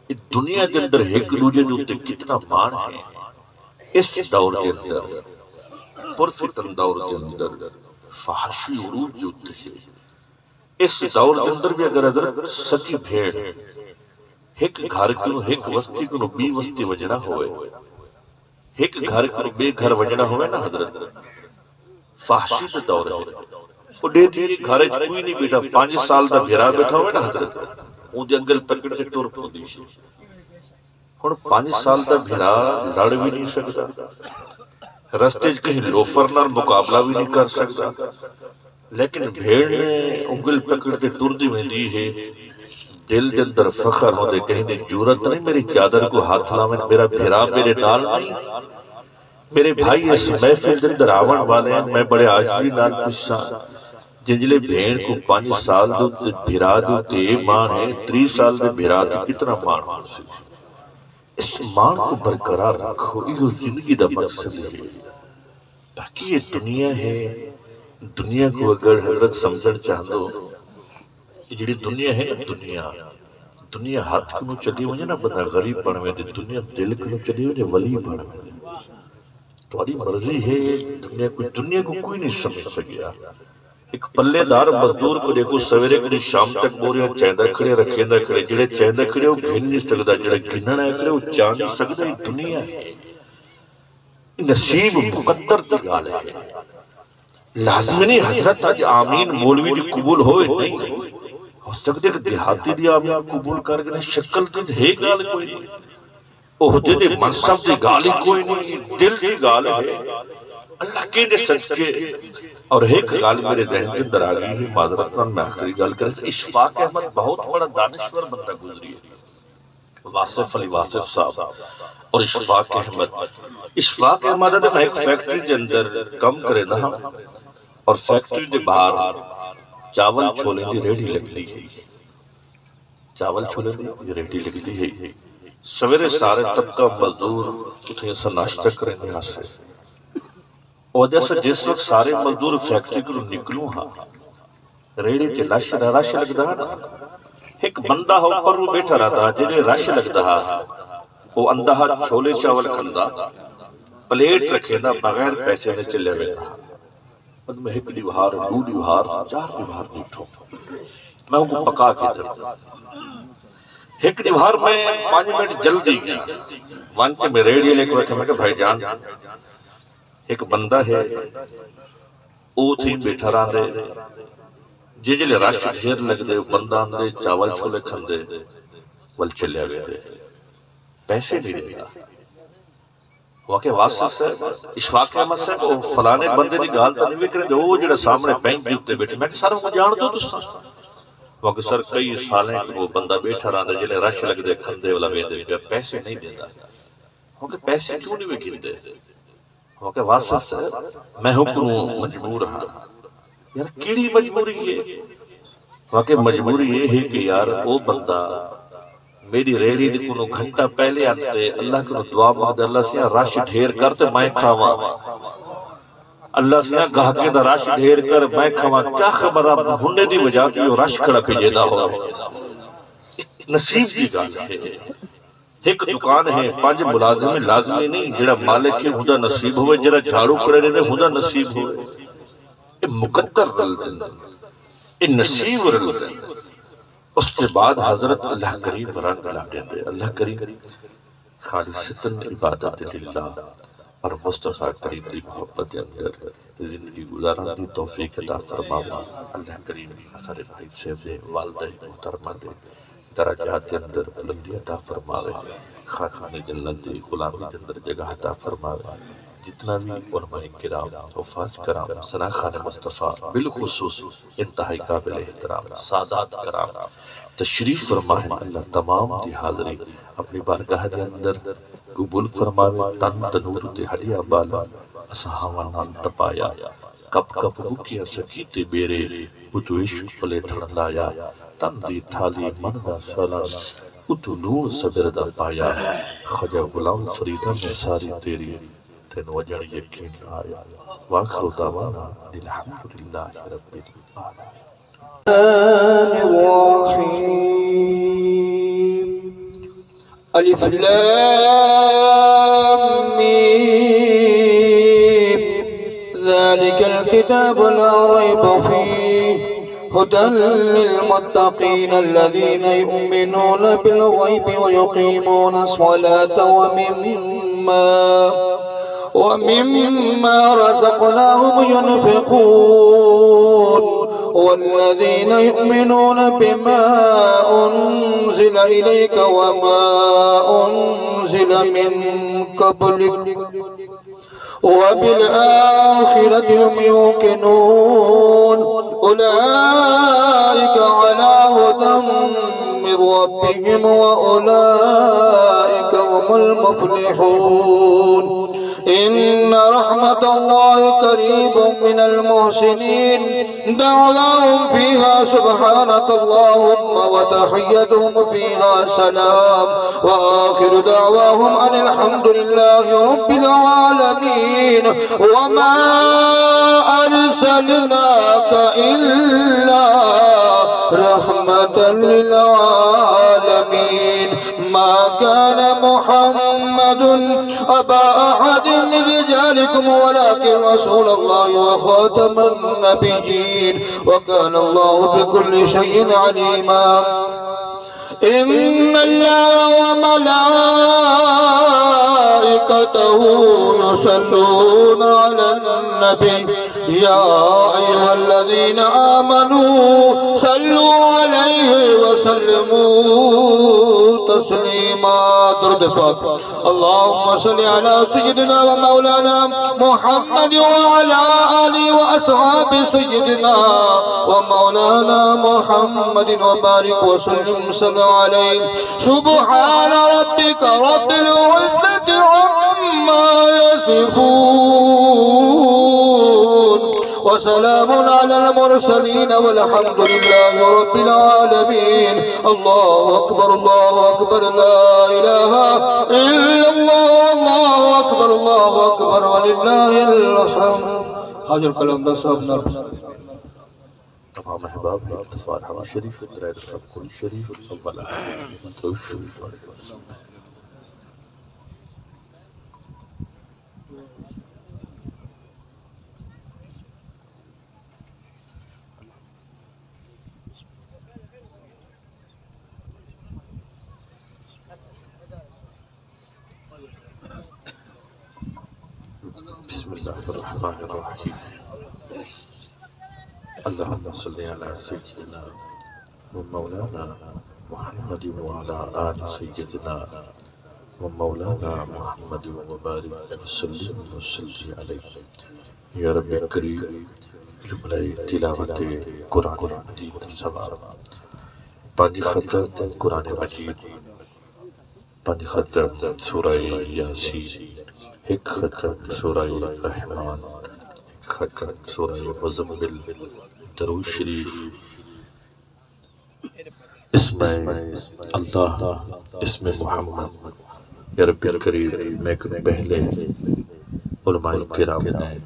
اس دنیا کے اندر ایک دوجے دوتے کتنا مان ہے، اس دور کے اندر پرفتن دور کے اندر فحشی عروج جوتے ہیں، اس دور کے اندر بھی اگر حضرت سکی بھیڑ ایک گھر کنو ایک وستی کنو بی وستی وجڑا ہوئے، ایک گھر کنو بے گھر وجڑا ہوئے نا حضرت، فحشی دے دور ہے، وہ دیتی گھرے کوئی نہیں بیٹھا، 5 سال دا بھیرا بیٹھا ہوئے نا حضرت، وہ جنگل پکڑ کے ٹور پڑ دیشی، اور 5 سال دا بھیرا لڑ بھی نہیں سکتا، رستے کہیں لوفر نال مقابلہ بھی نہیں کر سکتا، لیکن بھیڑ نے انگل پکڑ کے ٹور دی میں دی ہے، دل دے اندر فخر ہو دے کہیں دے جورت نہیں میری چادر کو ہاتھ لاویں، میرا بھیرا میرے نال نہیں، میرے بھائی اس محفل دے اندر آون والے ہیں، میں بڑے عاجزی نال پچھا جنجلے بھیڑ کو 5 سال دو بھیرا دو تے مان ہے، 30 سال دے بھیرا دے کتنا مان ہو سی، اس مان کو برقرار رکھو، یہ زندگی دا مقصد ہے۔ باقی یہ دنیا ہے، دنیا کو اگر حضرت سمجھن چاہتو یہ جڑی دنیا ہے نا، دنیا ہاتھ کنو چلی ہوئے نا بندہ غریب بنوے دے، دنیا دل کنو چلی ہوئے ولی بنوے دے، تمہاری مرضی ہے، دنیا کو کوئی نہیں سمجھ سکیا۔ ایک پلے دار مزدور کو دیکھو سویرے کو شام تک بوریاں چیندہ کھڑے رکھیندہ کھڑے، جڑے چیندہ کھڑے وہ گھن نہیں سکتا، جڑے گھننا ہے کھڑے وہ چاہ نہیں سکتا، یہ دنیا ہے، نصیب مقدر تی گال ہے، لازمی نہیں حضرت آج آمین مولوی دی قبول ہوئے نہیں، ہو سکتے کہ دیہاتی دی آمین قبول کر گئے شکل تی ہے گال کوئی نہیں، عہدے دے منصب دی گالی کوئی نہیں، دل دی گال ہے، اللہ کے دے سچ کے۔ اور ایک گال میرے ذہن کے اندر آگئی ہے، معذرتاً میں آخری گال کریں، اشفاق احمد بہت بڑا دانشور بندہ گزری ہے، واصف علی واصف صاحب اور اشفاق احمد میں ایک فیکٹری کے اندر کم کرے نا، اور فیکٹری دے باہر چاول چھولے دی ریڈی لگ لی ہے، چاول چھولے دی ریڈی لگ لی ہے، سویرے سارے طبقہ مزدور اتنے سے ناشتہ کریں یہاں سے، اور جیسے جس وقت سارے مزدور فیکٹری کو نکلوں ہاں ریڈی تے رش لگتا ہے نا، ایک بندہ ہو پر وہ بیٹھا رہتا جنہیں رش لگتا ہے وہ اندھا چھولے چاول کھندا، پلیٹ رکھے نا بغیر پیسے نے چلے ہوئے تھا، ان میں ایک دیوہار 2 دیوہار 4 دیوہار بیٹھو، میں ان کو پکا کے دوں، ایک دیوہار میں 5 منٹ جلدی گیا، وانچہ میں ریڈی لے کے رکھے، میں کہا بھائی جان ایک بندہ ہے او تھی بیٹھا رہا دے جنجلے رش ڈھیر لگ دے، بندہ آندے چاول چھولے کھندے ول چلے آگے دے، پیسے نہیں دے گا، واقع واصف صاحب اشفاق احمد صاحب وہ فلانے بندے دی گال تو نہیں بھی کریں دے، وہ جڑا سامنے بینک جوتے بیٹھے، میں کہ ساروں کو جان دو تسا، واقع سر کئی سالیں وہ بندہ بیٹھا رہا دے جنہیں رش لگ دے کھندے والا وے دے، پیسے نہیں دے گا، ہو کہ پیسے کیوں نہیں وکھندے ہو کہ واسط میں حکم مجبور ہاں یار کیڑی مجبوری ہے ہو کہ مجبوری یہ ہے کہ یار وہ بندہ میری ریڑی دی کنو گھنٹہ پہلے آتے اللہ کو دعا مانگتے اللہ سے رش ڈھیر کرتے میں کھاواں اللہ سے گاہکے دا رش ڈھیر کر میں کھاواں کیا خبر آپ ہننے دی وجہ تھی وہ رش کھڑا پہ جیدہ ہو نصیب دی گال ہے ایک دکان ہے 5 ملازم لازمی نہیں جڑا مالک ہے ہوندا نصیب ہوئے جڑا جھاڑو کھڑے رہے ہوندا نصیب ہوئے یہ مقدر رل دن یہ نصیب رل دن اس کے بعد حضرت اللہ کریم رنگ لاتے ہیں اللہ کریم خالصتاً عبادت للہ اور مصطفیٰ کریم دی محبت اندر زندگی گزارن دی توفیق عطا فرماوا اللہ کریم حسن بھائی سے دے والدہ محترمہ دے درجات اندر بلندی عطا فرماوے خاکان جنت دی غلامی اندر جگہ عطا فرماوے جتنا بھی علماء کرام حفاظ کرام ثنا خان مصطفیٰ بالخصوص انتہائی قابل احترام سادات کرام تشریف فرمائیں اللہ تمام دی حاضری اپنی بارگاہ دے اندر قبول فرماوے تن تنور تے ہڈیا بالا اسہاواں نال تپایا کپ کپ بکیا سکیتے بیرے اتو عشق پلے تھڑ لایا تن دی تھالی من دا سالان اتو نور صبر دا پایا خجا غلام فریدہ میں ساری تیری تین وجہ یقین آیا واخر دعوانا الحمدللہ رب العالمین
الف لام میم ذلك الكتاب لا ريب فيه هدى للمتقين الذين يؤمنون بالغيب ويقيمون الصلاة ومما رزقناهم ينفقون والذين يؤمنون بما أنزل إليك وما أنزل من قبلك وبالآخرة هم يوقنون أولئك على هدى من ربهم وأولئك هم المفلحون إن رحمة الله قريب من المحسنين دعواهم فيها سبحانك اللهم وتحيتهم فيها سلام وآخر دعواهم أن الحمد لله رب العالمين وما أرسلناك إلا رحمة للعالمين ما كان محمد أبا أحد من رجالكم ولكن رسول الله وخاتم النبيين وكان الله بكل شيء عليما إن الله وملائكته يصلون على النبي يا أيها الذين آمنوا صلوا عليه وسلموا تسليما درود پاک اللهم صل على سيدنا ومولانا محمد وعلى آله وأصحاب سيدنا ومولانا محمد وبارك وسلم صل عليه سبحان ربك رب العزة عما يصفون وسلام على المرسلين والحمد لله رب العالمين الله أكبر لا إله إلا الله الله أكبر ولله الحمد حاضر کلام دا صاحب نال
تمام احباب نے اتفاق حرم شریف درائد سب کل شریف اولا تو شریف پڑھے بسم اللہ الرحمن الرحیم اللہم صلی علی سیدنا ومولانا محمد وعلى آل سیدنا ومولانا محمد وبارک وسلم علیہ یا رب کریم جملہ تلاوت قرآن مجید ثواب 5 ختم قرآن مجید پنج ختم سورہ یاسین، ایک ختم سورہ رحمان، ایک ختم سورہ مزمل، درود شریف، اسم اللہ، اسم محمد۔ یا رب کریم، میں پہلے علماء کرام نے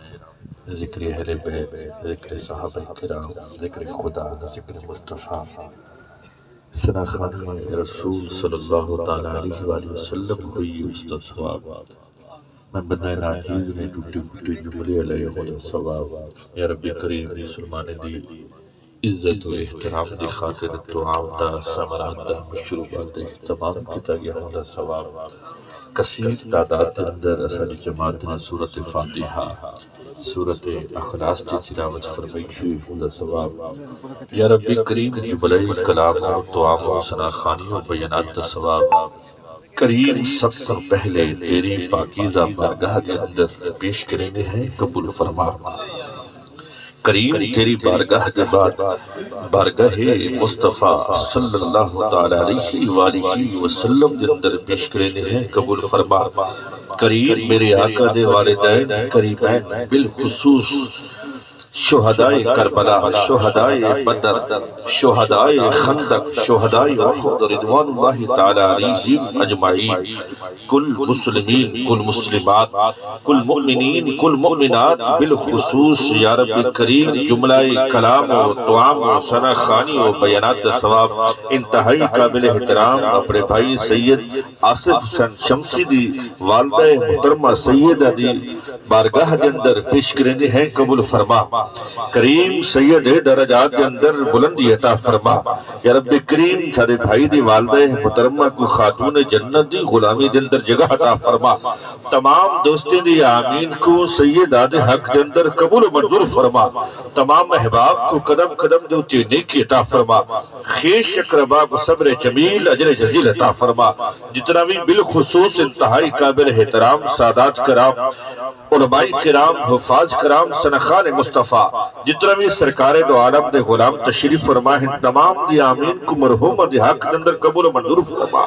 ذکر اہل بیت، ذکر صحابہ کرام، ذکر خدا، ذکر مصطفیٰ، سناخانی رسول صلی اللہ تعالیٰ علیہ وآلہ وسلم ہوئی استاد ثواب۔ میں بندہ ناچیز میں ٹوٹی پھوٹی جملے علیہ ثواب۔ یا رب کریم، مسلمان دی عزت و احترام دی خاطر دعا دا ثمرات دا مشروبات دا اہتمام کیتا گیا ہوندا ثواب۔ کثیر تعداد اندر اسالی جماعت نے سورۃ فاتحہ، سورۃ اخلاص کی تلاوت فرمائی ہوئی ہوندا ثواب۔ یا رب کریم، جملہ کلام و دعا و ثناخانی و بیانات دا ثواب کریم سب سے پہلے تیری پاکیزہ بارگاہ دے اندر پیش کرنے ہیں، قبول فرما۔ کریم تیری بارگاہ دے بعد بارگاہ مصطفیٰ صلی اللہ تعالیٰ علیہ وآلہ وسلم دے اندر پیش کرنے ہیں، قبول فرما۔ کریم میرے آقا دے والدین کریمین، بالخصوص شہدائے کربلا، شہدائے بدر، شہدائے خندق، شہدائے احد رضوان اللہ تعالیٰ علیہم اجمعین، کل مسلمین، کل مسلمات، کل مؤمنین، کل مؤمنات، بالخصوص یا رب کریم جملہ کلام و دعام و ثناخانی و بیانات ثواب انتہائی قابل احترام اپنے بھائی سید آصف حسین شمسی دی والدہ محترمہ سیدہ دی بارگاہ دے اندر پیش کرنے ہیں، قبول فرما۔ کریم سید درجات کے اندر بلندی عطا فرما۔ یا رب کریم سارے بھائی دی والدہ محترمہ کو خاتون جنت دی غلامی دے اندر جگہ عطا فرما۔ تمام دوستیں دی آمین کو سید آدھے حق دے اندر قبول و منظور فرما۔ تمام احباب کو قدم قدم دے اچھے نیکی عطا فرما۔ خیش اقربا کو صبر جمیل اجر جزیل عطا فرما۔ جتنا بھی بالخصوص انتہائی قابل احترام سادات کرام، علماء کرام، حفاظ کرام، سنخان مصطفیٰ، جتنا بھی سرکار دو عالم دے غلام تشریف فرما ہیں، تمام دی آمین کو مرحوم دی حق دے اندر قبول و منظور فرما۔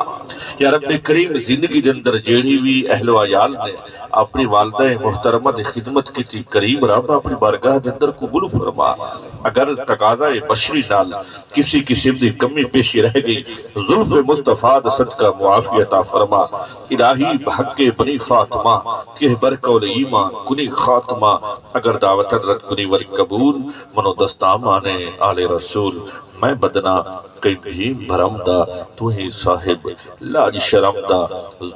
یا رب کریم زندگی دے اندر جیڑی بھی اہل و عیال نے اپنی والدہ محترمہ دی خدمت کی تھی، کریم رب اپنی بارگاہ دے اندر قبول فرما۔ اگر تقاضا بشری نال کسی قسم دی کمی پیشی رہ گئی، زلف مصطفیٰ دا صدقہ معافی عطا فرما۔ الہی بحق بنی فاطمہ کہ برکول ایمان کنی خاتمہ، اگر دعوت رد کنی ور قبول، منو دستامان آل رسول۔ میں بدنا کئی بھی بھرم دا، تو ہی صاحب لاج شرم دا،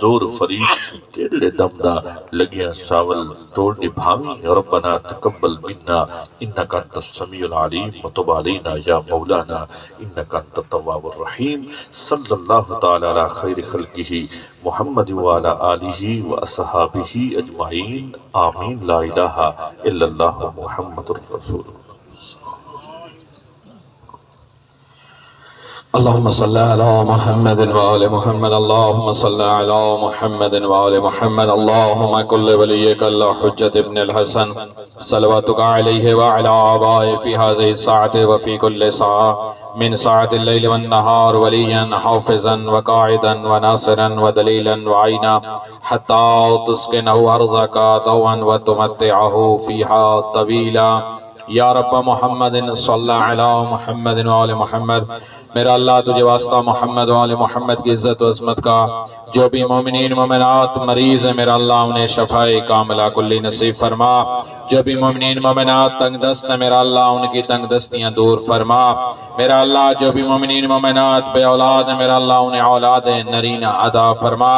زور فرید تیرے دم دا، لگیا ساول توڑ نبھامی، ربنا تقبل منا انکا انت السمیع العلیم وتب علینا یا مولانا انکا انت التواب الرحیم۔ صلی اللہ تعالی علی خیر خلقہ محمد وعلی آلہ واصحابہ اجمعین، آمین۔ لا الہ الا اللہ محمد الرسول۔
اللهم صل على محمد وآل محمد، اللهم صل على محمد وآل محمد، اللهم كل وليك الحجة ابن الحسن صلواتك عليه وعلى آبائه في هذه الساعة وفي كل ساعة من ساعة الليل والنهار، وليا حافظا وقاعدا وناصرا ودليلا وعينا، حتى تسكنه أرضك طوعا وتمتعه فيها طويلا۔ یا رب محمد صلی علی محمد وآل محمد، میرا اللہ تجھے واسطہ محمد وآل محمد کی عزت و عظمت کا، جو بھی مومنین مومنات مریض ہیں میرا اللہ انہیں شفاء کاملہ کلی نصیب فرما، جو بھی مومنین مومنات تنگ دست ہیں میرا اللہ ان کی تنگ دستیاں دور فرما، میرا اللہ جو بھی مومنین مومنات بے اولاد ہیں میرا اللہ انہیں اولاد نرینہ عطا فرما،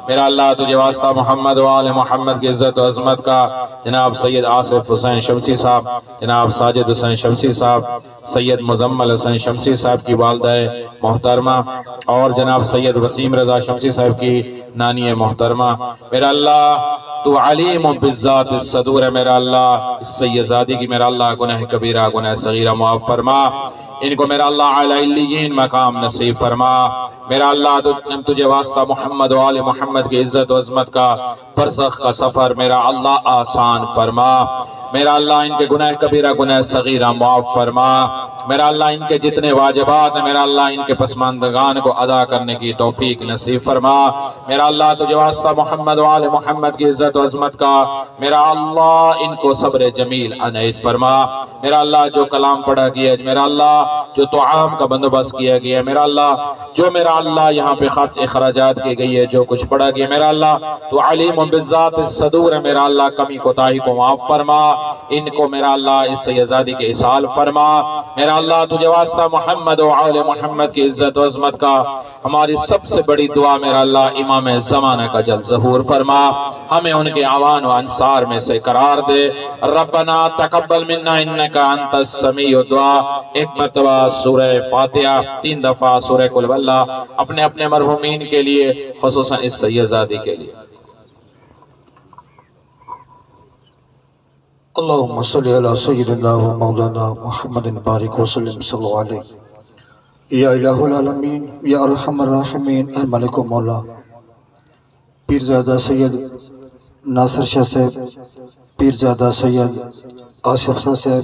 میرا اللہ تجھے واسطہ محمد وآل محمد کی عزت و عظمت کا، جناب سید آصف حسین شمسی صاحب، جناب ساجد حسین شمسی صاحب، سید مزمل حسین شمسی صاحب کی والدہ محترمہ، اور جناب سید وسیم رضا شمسی صاحب کی نانی محترمہ، میرا اللہ تو علیم بالذات الصدور ہے، میرا اللہ اس سیدزادی کی میرا اللہ گناہ کبیرہ گناہ صغیرہ معاف فرما، ان کو میرا اللہ اعلی علیین مقام نصیب فرما، میرا اللہ تجھے واسطہ محمد و آل محمد کی عزت و عظمت کا برزخ کا سفر میرا اللہ آسان فرما، میرا اللہ ان کے گناہ کبیرہ گناہ صغیرہ معاف فرما، میرا اللہ ان کے جتنے واجبات ہیں میرا اللہ ان کے پسماندگان کو ادا کرنے کی توفیق نصیب فرما۔ میرا اللہ تجھے واسطہ محمد و آل محمد کی عزت و عظمت کا میرا اللہ ان کو صبر جمیل عنایت فرما۔ میرا اللہ جو کلام پڑھا گیا ہے میرا اللہ جو طعام کا بندوبست کیا گیا ہے میرا اللہ جو میرا اللہ یہاں پہ خرچ اخراجات کی گئی ہے جو کچھ پڑھا گیا میرا اللہ تو علیم بالذات الصدور ہے میرا اللہ کمی کوتاہی کو معاف فرما۔ ان کو میرا اللہ اس سیدزادی کے اصال فرما۔ میرا اللہ تجھے واسطہ محمد و آل محمد کی عزت و عظمت کا ہماری سب سے بڑی دعا میرا اللہ امام زمانہ کا جلد ظہور فرما۔ ہمیں ان کے عوان و انصار میں سے قرار دے۔ ربنا تقبل منا انکا انت السمیع الدعا۔ ایک مرتبہ سورہ فاتحہ 3 دفعہ سورہ قل واللہ اپنے اپنے مرحومین کے لیے خصوصاً اس سیدزادی کے لیے۔
اللہم صلی علی سیدنا و مولانا محمد بارک وسلم صلی اللہ علیہ۔ یا الہ العالمین یا ارحم الراحمین اے ملک و مولا، پیرزادہ سید ناصر شاہ صاحب، پیرزادہ سید آصف شاہ صاحب،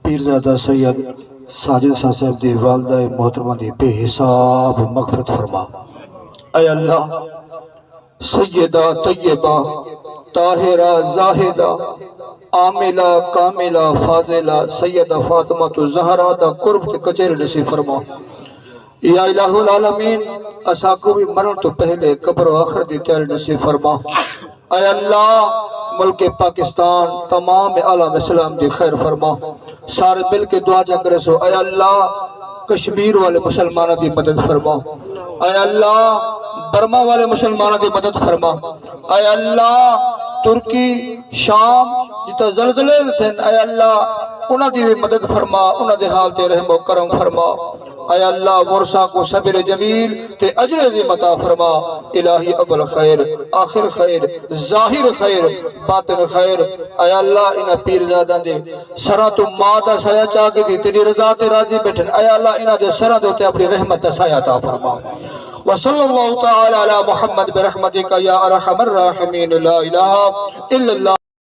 پیرزادہ سید ساجد شاہ صاحب دی والدہ محترمہ دی بے حساب مغفرت فرما۔ اے اللہ سیدہ طیبہ طاہرہ زاہدہ عاملہ کاملہ فاضلہ سیدہ فاطمہ الزہرا دا قرب کے کچھر نصیب فرما۔ یا الہ العالمین اسا کو بھی مرن تو پہلے قبر و آخر دی تیار نصیب فرما۔ اے اللہ ملک پاکستان تمام عالم اسلام دی خیر فرما۔ سارے مل کے دعا جا کرے سو اے اللہ کشمیر والے مسلمانوں دی مدد فرما۔ اے اللہ برما والے مسلمانوں دی مدد فرما۔ اے اللہ ترکی شام جتا زلزلے تھے اے اللہ انہاں دی مدد فرما، انہاں دے حال تے رحم و کرم فرما۔ اے اللہ ورثہ کو صبر جمیل تے اجر عظیم عطا فرما۔ الہی اول خیر آخر خیر ظاہر خیر باطن خیر۔ اے اللہ انہاں پیرزادہ دے سرا تو مادہ سایہ چاہ کے دی تیری رضا تے راضی بیٹھن۔ اے اللہ انہاں دے سرا دے اپنی رحمت تے سایہ عطا فرما۔ وصلی اللہ تعالی علی محمد برحمتک یا ارحم الراحمین لا الہ الا اللہ۔